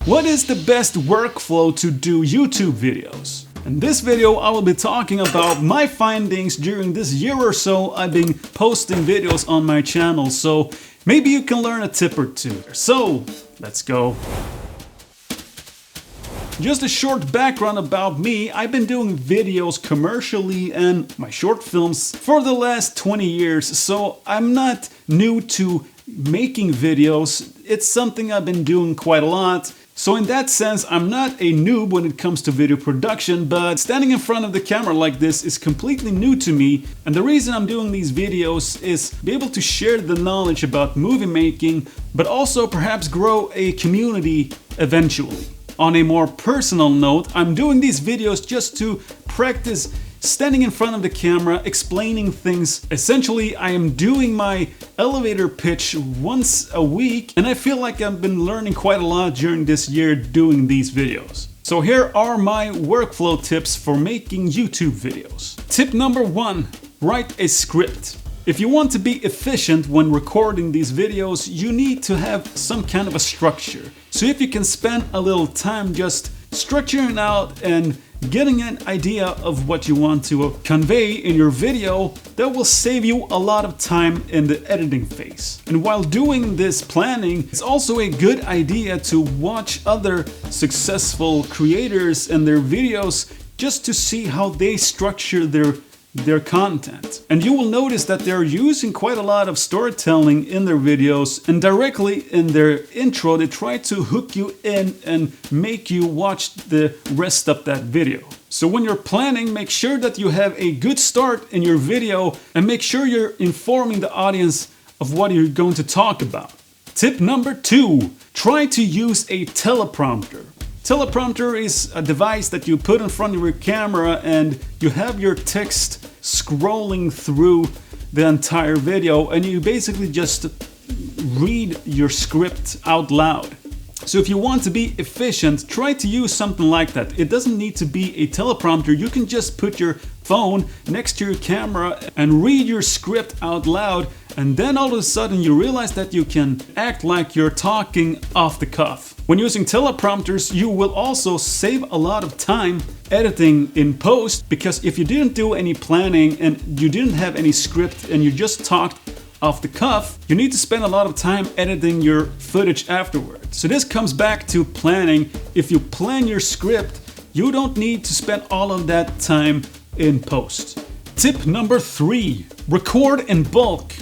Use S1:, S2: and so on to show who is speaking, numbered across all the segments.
S1: What is the best workflow to do YouTube videos? In this video I will be talking about my findings during this year or so I've been posting videos on my channel, so maybe you can learn a tip or two. So, let's go. Just a short background about me. I've been doing videos commercially and my short films for the last 20 years, so I'm not new to making videos. It's something I've been doing quite a lot. So in that sense, I'm not a noob when it comes to video production, but standing in front of the camera like this is completely new to me. And the reason I'm doing these videos is be able to share the knowledge about movie making, but also perhaps grow a community eventually. On a more personal note, I'm doing these videos just to practice standing in front of the camera, explaining things. Essentially, I am doing my elevator pitch once a week, and I feel like I've been learning quite a lot during this year doing these videos. So here are my workflow tips for making YouTube videos. Tip number 1, write a script. If you want to be efficient when recording these videos, you need to have some kind of a structure. So if you can spend a little time just structuring out and getting an idea of what you want to convey in your video, that will save you a lot of time in the editing phase. And while doing this planning, it's also a good idea to watch other successful creators and their videos just to see how they structure their content. And you will notice that they're using quite a lot of storytelling in their videos, and directly in their intro they try to hook you in and make you watch the rest of that video. So when you're planning, make sure that you have a good start in your video and make sure you're informing the audience of what you're going to talk about. Tip number 2, try to use a teleprompter. Teleprompter is a device that you put in front of your camera and you have your text scrolling through the entire video, and you basically just read your script out loud. So if you want to be efficient, try to use something like that. It doesn't need to be a teleprompter. You can just put your phone next to your camera and read your script out loud, and then all of a sudden you realize that you can act like you're talking off the cuff. When using teleprompters, you will also save a lot of time editing in post, because if you didn't do any planning and you didn't have any script and you just talked off the cuff, you need to spend a lot of time editing your footage afterwards. So this comes back to planning. If you plan your script, you don't need to spend all of that time in post. Tip number 3, record in bulk.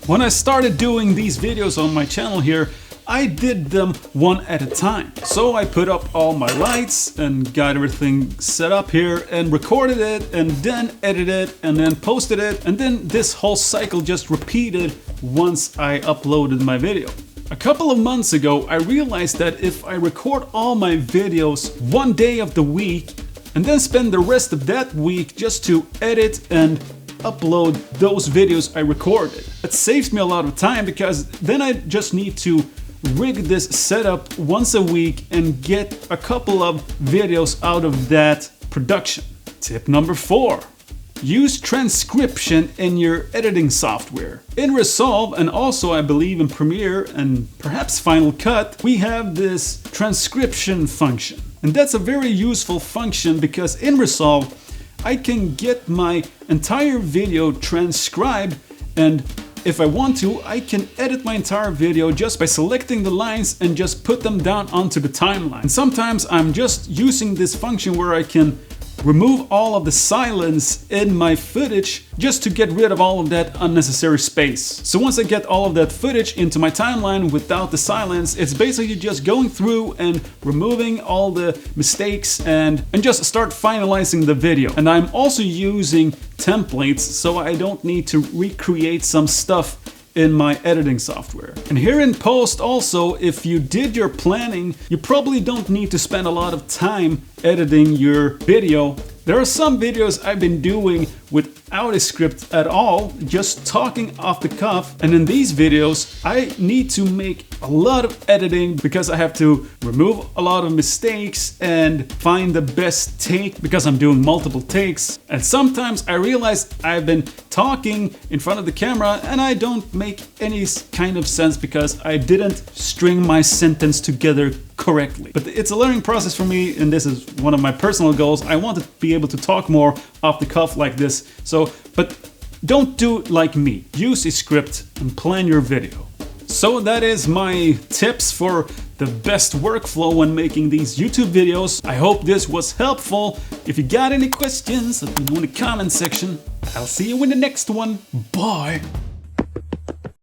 S1: When I started doing these videos on my channel here, I did them one at a time. So I put up all my lights and got everything set up here and recorded it and then edited it and then posted it, and then this whole cycle just repeated once I uploaded my video. A couple of months ago I realized that if I record all my videos one day of the week and then spend the rest of that week just to edit and upload those videos I recorded, it saves me a lot of time, because then I just need to rig this setup once a week and get a couple of videos out of that production. Tip number 4, use transcription in your editing software. In Resolve, and also I believe in Premiere and perhaps Final Cut, we have this transcription function. And that's a very useful function, because in Resolve I can get my entire video transcribed, and if I want to, I can edit my entire video just by selecting the lines and just put them down onto the timeline. And sometimes I'm just using this function where I can remove all of the silence in my footage just to get rid of all of that unnecessary space. So once I get all of that footage into my timeline without the silence, it's basically just going through and removing all the mistakes and just start finalizing the video. And I'm also using templates, so I don't need to recreate some stuff in my editing software. And here in post also, if you did your planning, you probably don't need to spend a lot of time editing your video. There are some videos I've been doing without a script at all, just talking off the cuff, and in these videos I need to make a lot of editing because I have to remove a lot of mistakes and find the best take because I'm doing multiple takes. And sometimes I realize I've been talking in front of the camera and I don't make any kind of sense because I didn't string my sentence together correctly. But it's a learning process for me, and this is one of my personal goals. I want to be able to talk more off the cuff like this. But don't do like me. Use a script and plan your video. So that is my tips for the best workflow when making these YouTube videos. I hope this was helpful. If you got any questions, let me know in the comment section. I'll see you in the next one. Bye!